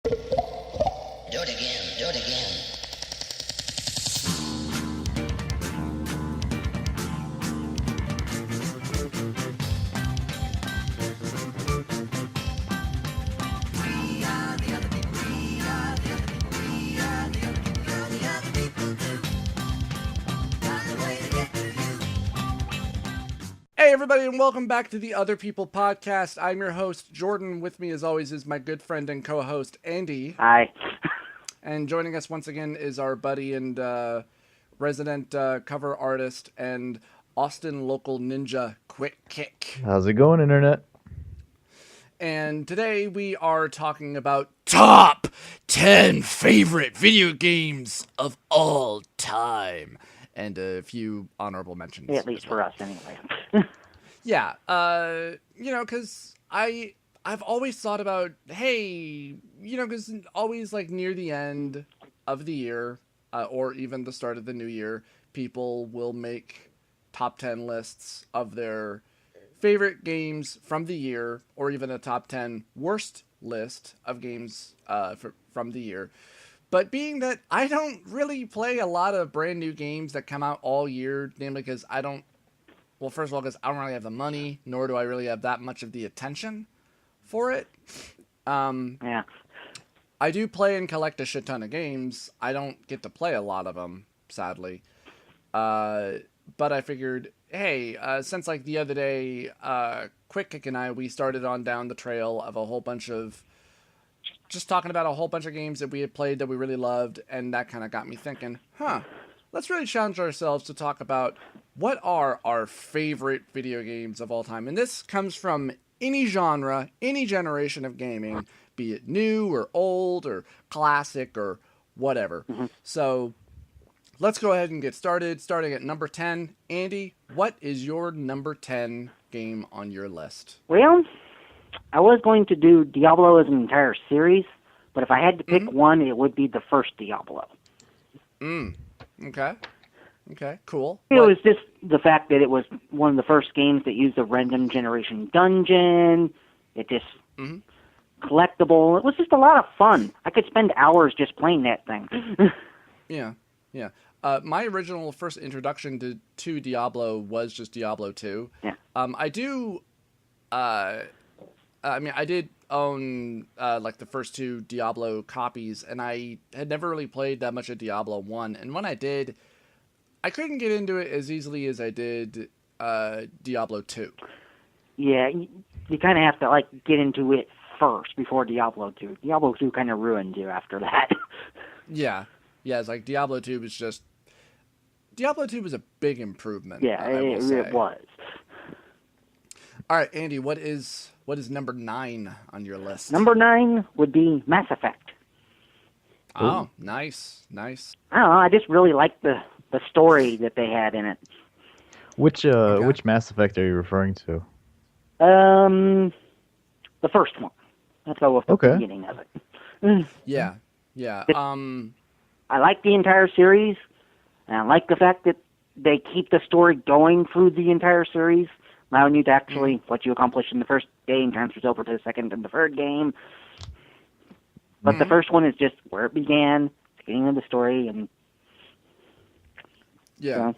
Do it again, do it again. Hey, everybody, and welcome back to the Other People Podcast. I'm your host, Jordan. With me, as always, is my good friend and co-host, Andy. Hi. And joining us once again is our buddy and resident cover artist and Austin local ninja, QuickKick. How's it going, Internet? And today we are talking about top 10 favorite video games of all time. And a few honorable mentions. At least for us, anyway. Yeah, because I've always thought about, hey, because always like near the end of the year, or even the start of the new year, people will make top 10 lists of their favorite games from the year, or even a top 10 worst list of games from the year. But being that I don't really play a lot of brand new games that come out all year, namely because first of all, because I don't really have the money, nor do I really have that much of the attention for it. Yeah. I do play and collect a shit ton of games. I don't get to play a lot of them, sadly. But I figured, hey, since like the other day, QuickKick and I, we started on down the trail of a whole bunch of just talking about a whole bunch of games that we had played that we really loved, and that kind of got me thinking, let's really challenge ourselves to talk about what are our favorite video games of all time. And this comes from any genre, any generation of gaming, be it new or old or classic or whatever. Mm-hmm. So let's go ahead and get started, starting at number 10. Andy, what is your number 10 game on your list? Well, I was going to do Diablo as an entire series, but if I had to pick one, it would be the first Diablo. Okay, cool. It was just the fact that it was one of the first games that used a random generation dungeon. It just collectible. It was just a lot of fun. I could spend hours just playing that thing. Yeah. My original first introduction to Diablo was just Diablo 2. Yeah. I did own like the first two Diablo copies, and I had never really played that much of Diablo 1. And when I did, I couldn't get into it as easily as I did Diablo 2. Yeah, you kind of have to get into it first before Diablo 2. Diablo 2 kind of ruined you after that. Yeah, it's like Diablo 2 was a big improvement. Yeah, it was. All right, Andy, what is number 9 on your list? Number 9 would be Mass Effect. Oh, nice. I don't know, I just really liked the story that they had in it. Which Mass Effect are you referring to? The first one. Let's go with the beginning of it. Yeah. I like the entire series, and I like the fact that they keep the story going through the entire series, allowing you to actually, what you accomplished in the first game transfers over to the second and the third game. But the first one is just where it began, the beginning of the story, and... Yeah.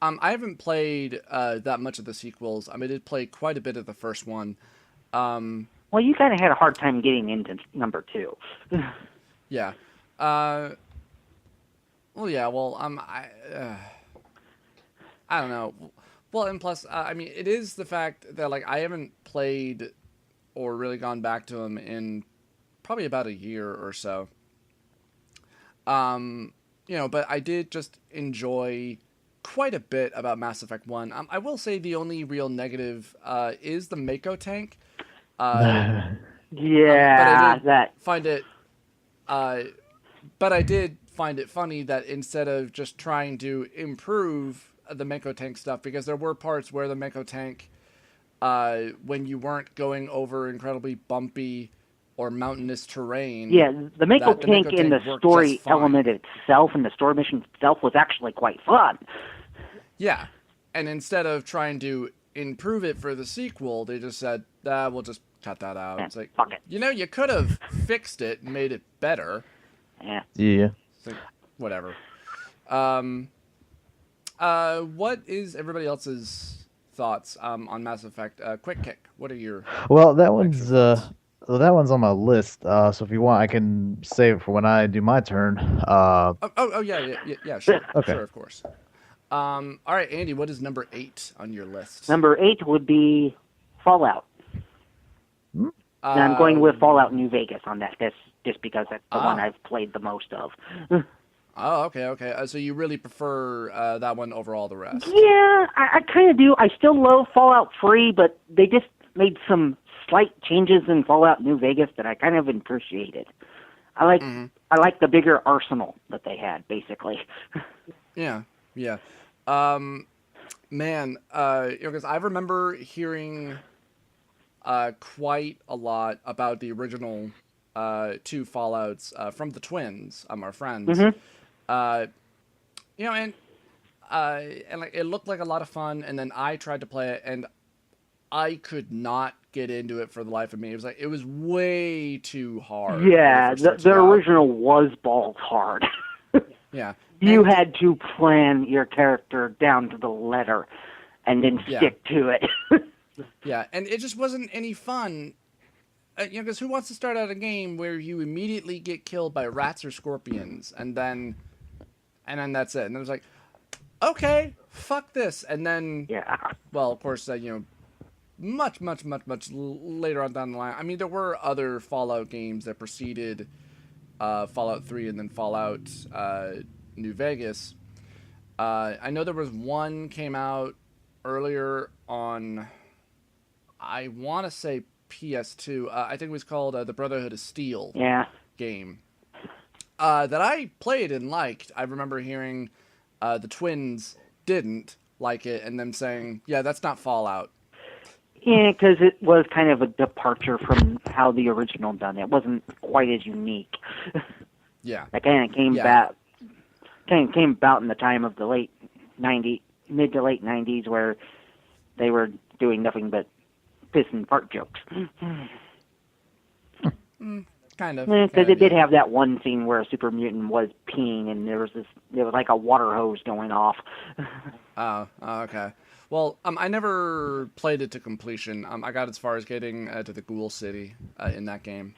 I haven't played that much of the sequels. I did play quite a bit of the first one. Well, you kind of had a hard time getting into number 2. Yeah. I don't know. Well, and plus, it is the fact that, I haven't played or really gone back to them in probably about a year or so. But I did just enjoy quite a bit about Mass Effect 1. I will say the only real negative is the Mako tank. Yeah, but I did find it funny that instead of just trying to improve the Mako tank stuff, because there were parts where the Mako tank, when you weren't going over incredibly bumpy or mountainous terrain. Yeah, the Mako tank in the story element itself and the story mission itself was actually quite fun. Yeah, and instead of trying to improve it for the sequel, they just said, we'll just cut that out. It's like, fuck it. you could have fixed it and made it better. Yeah. Yeah. It's like, whatever. What is everybody else's thoughts on Mass Effect? QuickKick. What are your Well, that one's on my list. So if you want, I can save it for when I do my turn. Yeah, sure. Okay. Sure, of course. All right, Andy, what is number 8 on your list? Number 8 would be Fallout. And I'm going with Fallout New Vegas on that. That's just because that's the one I've played the most of. Oh, okay. So you really prefer that one over all the rest? Yeah, I kind of do. I still love Fallout 3, but they just made some slight changes in Fallout New Vegas that I kind of appreciated. I like the bigger arsenal that they had, basically. Yeah. Man, because I remember hearing quite a lot about the original 2 Fallouts from the twins, our friends. And like it looked like a lot of fun, and then I tried to play it, and I could not get into it for the life of me. It was way too hard. Yeah, the original was balls hard. Yeah. You had to plan your character down to the letter and then stick to it. Yeah, and it just wasn't any fun. Because who wants to start out a game where you immediately get killed by rats or scorpions, and then that's it. And it was like, okay, fuck this. And then, well, of course, much later on down the line. I mean, there were other Fallout games that preceded Fallout 3 and then Fallout New Vegas. I know there was one came out earlier on, I want to say PS2. I think it was called The Brotherhood of Steel game. That I played and liked. I remember hearing the twins didn't like it and them saying, yeah, that's not Fallout. Yeah, because it was kind of a departure from how the original done it. It wasn't quite as unique. Yeah. That kind of came about in the time of the mid to late 90s, where they were doing nothing but piss and fart jokes. Kind of. Because it did have that one scene where a super mutant was peeing, and there was like a water hose going off. Oh, okay. Well, I never played it to completion. I got as far as getting to the Ghoul City in that game.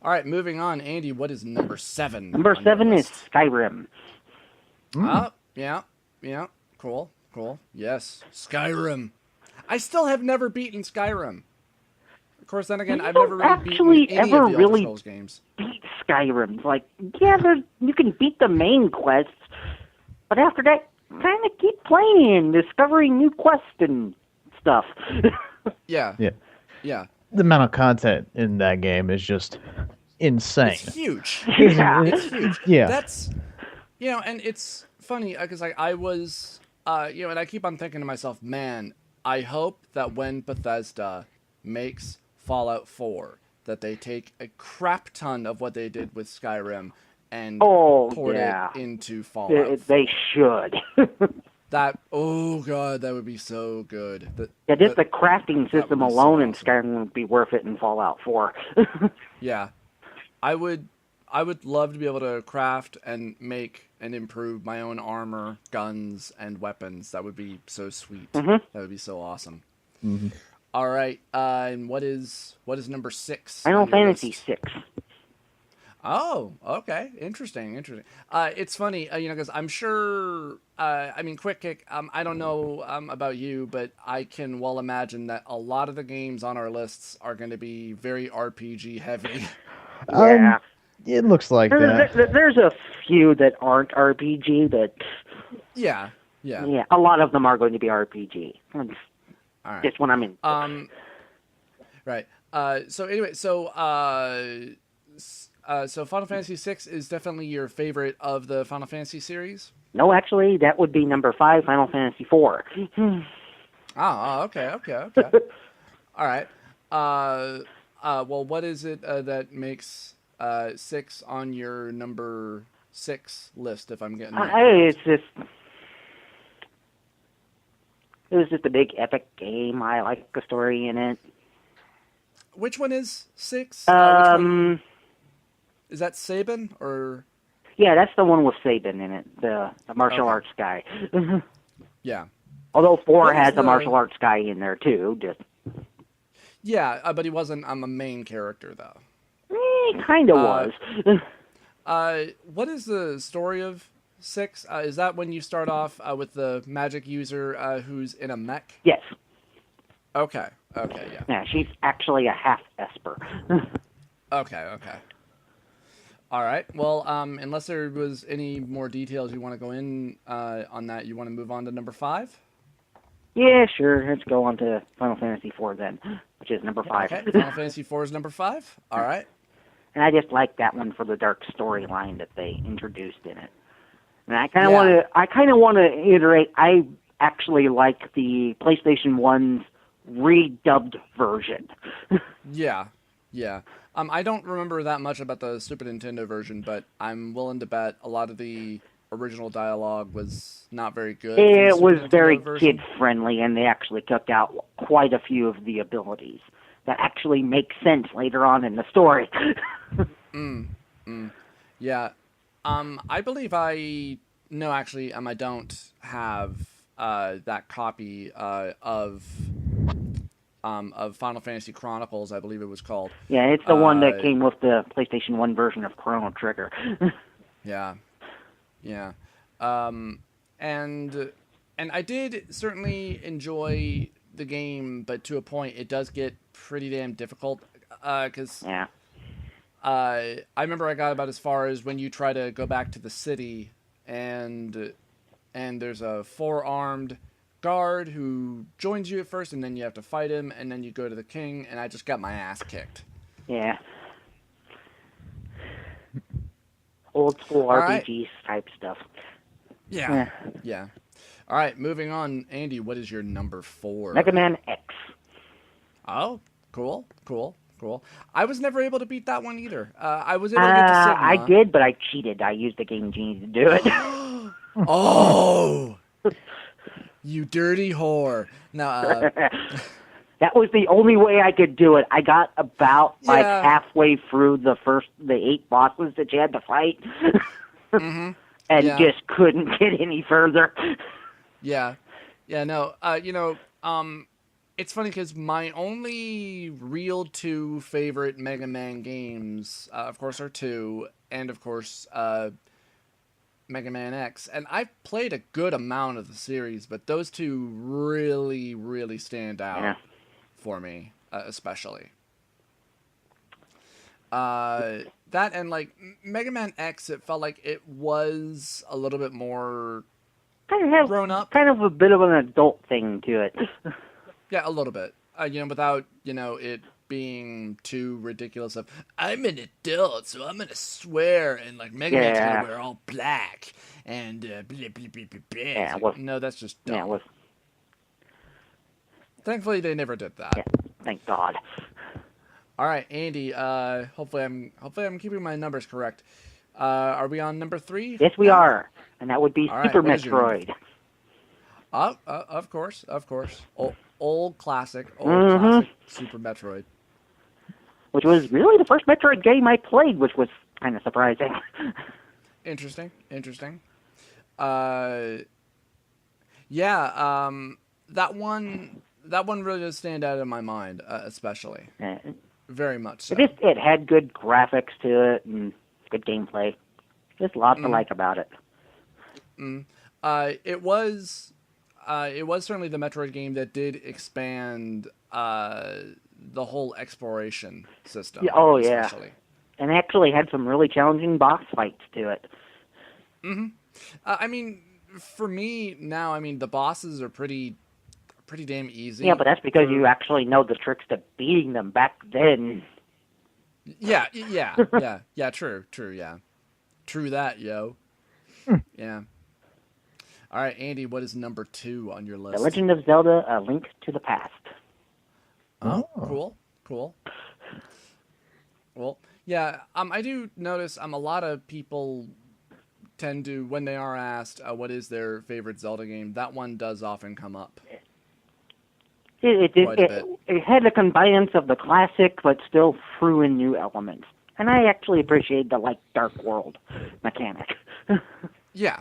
All right, moving on. Andy, what is number 7? Number 7 is Skyrim. Yeah. Cool. Yes, Skyrim. I still have never beaten Skyrim. Of course, then again, I've never really beaten any of the Elder Scrolls games. Beat Skyrim. Like, yeah, you can beat the main quests, but after that, kind of keep playing, discovering new quests and stuff. Yeah. The amount of content in that game is just insane. It's huge. Yeah. It's huge. Yeah. That's, and it's funny because I was, and I keep on thinking to myself, man, I hope that when Bethesda makes Fallout 4, that they take a crap ton of what they did with Skyrim and port it into Fallout 4. They should. Oh god, that would be so good. Just the crafting system alone in Skyrim would be worth it in Fallout 4. Yeah. I would love to be able to craft and make and improve my own armor, guns, and weapons. That would be so sweet. That would be so awesome. All right, and what is number 6? Final Fantasy 6. Oh, okay. Interesting. It's funny, because I'm sure, QuickKick, I don't know about you, but I can well imagine that a lot of the games on our lists are going to be very RPG heavy. Yeah. It looks like that. There's a few that aren't RPG, but... Yeah. Yeah, a lot of them are going to be RPG. That's All right. just what I'm in. Right. So Final Fantasy VI is definitely your favorite of the Final Fantasy series? No, actually, that would be number 5, Final Fantasy 4. Okay. All right. Well, what is it that makes 6 on your number 6 list, if I'm getting that it was just a big epic game. I like the story in it. which one is 6? Which one? Is that Sabin or? Yeah, that's the one with Sabin in it, the martial arts guy. Yeah. Although 4 What is has a the- martial arts guy in there too. Just Yeah, but he wasn't a main character though. he kind of was. What is the story of 6? Is that when you start off with the magic user who's in a mech? Yes. Okay. Okay. Yeah. Yeah, she's actually a half Esper. Okay. Okay. All right. Well, unless there was any more details you want to go in on that, you want to move on to number 5? Yeah, sure. Let's go on to Final Fantasy IV then, which is number 5. Okay. Final Fantasy IV is number 5. All right. And I just like that one for the dark storyline that they introduced in it. And I kind of want to iterate. I actually like the PlayStation 1's redubbed version. Yeah. Yeah. I don't remember that much about the Super Nintendo version, but I'm willing to bet a lot of the original dialogue was not very good. It was very kid-friendly, and they actually took out quite a few of the abilities that actually make sense later on in the story. Yeah. I believe I don't have that copy of Final Fantasy Chronicles, I believe it was called. Yeah, it's the one that came with the PlayStation 1 version of Chrono Trigger. Yeah. Yeah. And I did certainly enjoy the game, but to a point it does get pretty damn difficult because Yeah. I remember I got about as far as when you try to go back to the city and there's a 4-armed guard who joins you at first, and then you have to fight him, and then you go to the king, and I just got my ass kicked. Yeah. Old school RPG type stuff. Yeah. Yeah. All right, moving on. Andy, what is your number 4? Mega Man X. Oh, cool. I was never able to beat that one either. I was able to get to Sigma. I did, but I cheated. I used the Game Genie to do it. Oh! You dirty whore. No, that was the only way I could do it. I got about Yeah. halfway through the 8 bosses that you had to fight, mm-hmm. and Yeah. just couldn't get any further. Yeah. No, it's funny because my only real 2 favorite Mega Man games, of course, are 2, and of course, Mega Man X. And I've played a good amount of the series, but those 2 really, really stand out for me, especially. That and, like, Mega Man X, it felt like it was a little bit more grown up. Kind of a bit of an adult thing to it. Yeah, a little bit. Without, it being too ridiculous of, I'm an adult, so I'm going to swear, and, like, Mega Man's going to wear all black, and blah, blah, blah, blah, blah. Yeah, Like, no, that's just dumb. Yeah, Thankfully, they never did that. Yeah, thank God. All right, Andy, hopefully I'm keeping my numbers correct. Are we on number 3? Yes, we are. And that would be All Super right, what is your Metroid. Of course. Old classic Super Metroid. Which was really the first Metroid game I played, which was kind of surprising. Interesting. That one really does stand out in my mind, especially. Very much so. It had good graphics to it and good gameplay. Just lots to like about it. It was certainly the Metroid game that did expand the whole exploration system. Yeah, oh, especially. Yeah. And actually had some really challenging boss fights to it. Mm-hmm. For me now, the bosses are pretty damn easy. Yeah, but that's because you actually know the tricks to beating them back then. Yeah, true, yeah. True that, yo. Yeah. All right, Andy, what is number 2 on your list? The Legend of Zelda: A Link to the Past. Oh, cool. Well, yeah, I do notice a lot of people tend to, when they are asked what is their favorite Zelda game, that one does often come up. quite a bit. It had a combinance of the classic, but still threw in new elements. And I actually appreciate the Dark World mechanic. Yeah.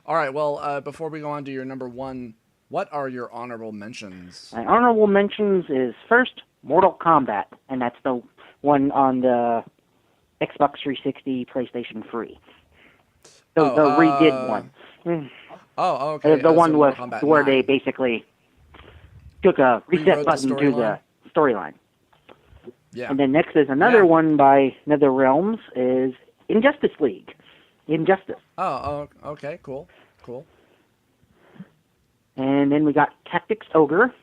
All right. Well, before we go on to your number one, what are your honorable mentions? My honorable mentions is first Mortal Kombat, and that's the one on the Xbox 360, PlayStation 3. The redid one. Oh, okay. The one so with Mortal Kombat where 9. they basically took a reset Rewrote button to the storyline. Yeah. And then next is another one by NetherRealms is Injustice League. Injustice. Oh, okay. Cool. And then we got Tactics Ogre,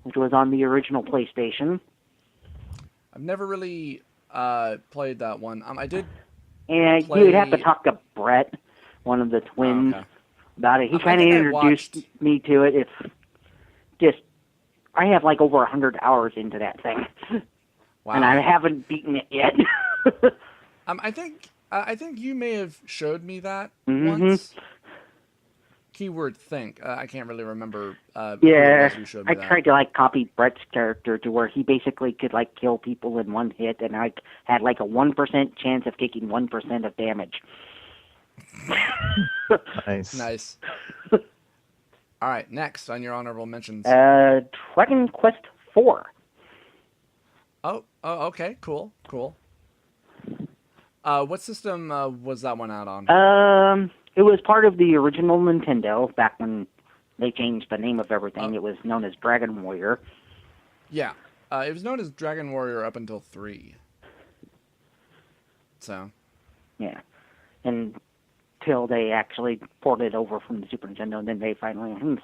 which was on the original PlayStation. I've never really played that one. I did. And play... you'd have to talk to Brett, one of the twins, about it. He kind of introduced me to it. It's just, I have over 100 hours into that thing. Wow. And I haven't beaten it yet. I think you may have showed me that once. Keyword think. I can't really remember. Who it was who showed me that. I tried to copy Brett's character to where he basically could kill people in one hit, and I had a 1% chance of taking 1% of damage. Nice. All right, next on your honorable mentions. Dragon Quest IV. Oh, okay, cool. What system was that one out on? It was part of the original Nintendo back when they changed the name of everything. It was known as Dragon Warrior. Yeah, it was known as Dragon Warrior up until 3. So. Yeah, until they actually ported it over from the Super Nintendo, and then they finally, it's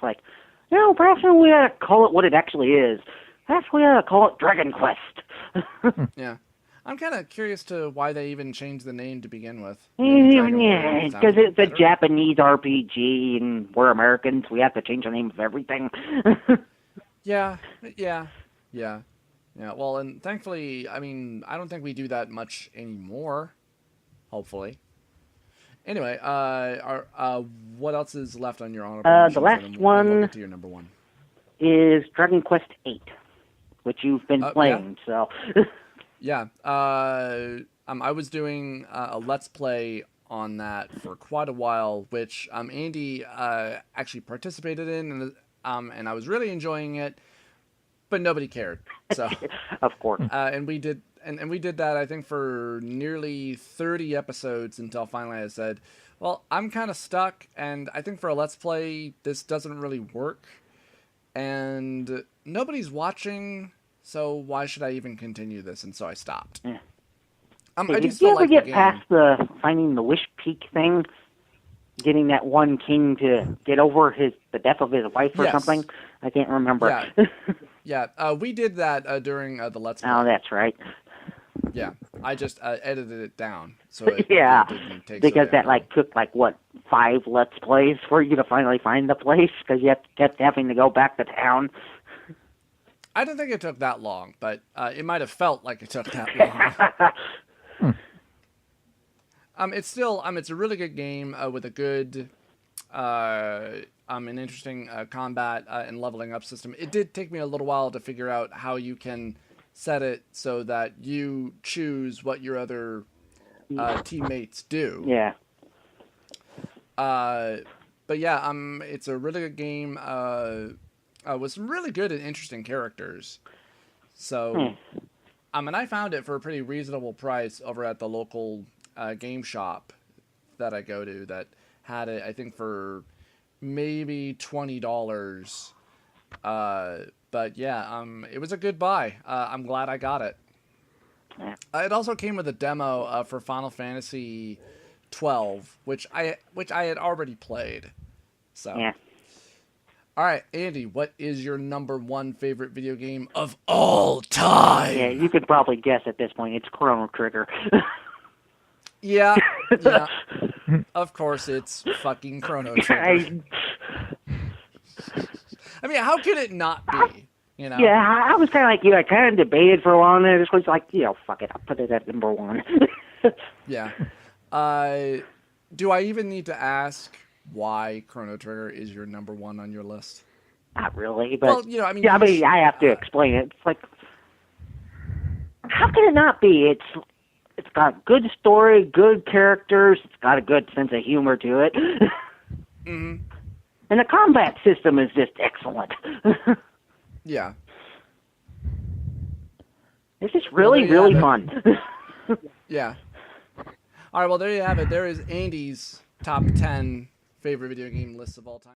perhaps we ought to call it what it actually is. Perhaps we ought to call it Dragon Quest. Yeah. I'm kind of curious to why they even changed the name to begin with. Yeah, because it's a Japanese RPG, and we're Americans. We have to change the name of everything. Yeah. Well, and thankfully, I don't think we do that much anymore. Hopefully. Anyway, what else is left on your honorable mentions? The last one we'll get to your number one. Is Dragon Quest VIII, which you've been playing. Yeah. So. Yeah, I was doing a Let's Play on that for quite a while, which Andy actually participated in, and I was really enjoying it, but nobody cared. So, of course. And we did that, I think, for nearly 30 episodes until finally I said, well, I'm kind of stuck, and I think for a Let's Play, this doesn't really work, and nobody's watching. So why should I even continue this? And so I stopped. Yeah. Did you ever get past the finding the Wish Peak thing? Getting that one king to get over the death of his wife or something? I can't remember. Yeah. We did that during the Let's Play. Oh, that's right. Yeah. I just edited it down. So it didn't take because so that took 5 Let's Plays for you to finally find the place because you kept having to go back to town. I don't think it took that long, but it might have felt like it took that long. It's still, it's a really good game with a good, an interesting combat and leveling up system. It did take me a little while to figure out how you can set it so that you choose what your other teammates do. Yeah. But yeah, it's a really good game. With some really good and interesting characters. So, and I found it for a pretty reasonable price over at the local game shop that I go to that had it, I think, for maybe $20. But yeah, it was a good buy. I'm glad I got it. It also came with a demo for Final Fantasy 12, which I had already played. So. Yeah. All right, Andy, what is your number one favorite video game of all time? Yeah, you could probably guess at this point. It's Chrono Trigger. Yeah. Of course, it's fucking Chrono Trigger. How could it not be? Yeah, I was kind of like you. I kind of debated for a while, and I just was like, fuck it. I'll put it at number 1. Yeah. Do I even need to ask why Chrono Trigger is your number 1 on your list? Not really, but Well, you know, I mean, yeah, I mean, I have to explain it. It's like, how can it not be? It's got good story, good characters. It's got a good sense of humor to it. Mm-hmm. And the combat system is just excellent. Yeah. It's just really, really fun. Yeah. All right, well, there you have it. There is Andy's top 10 favorite video game lists of all time.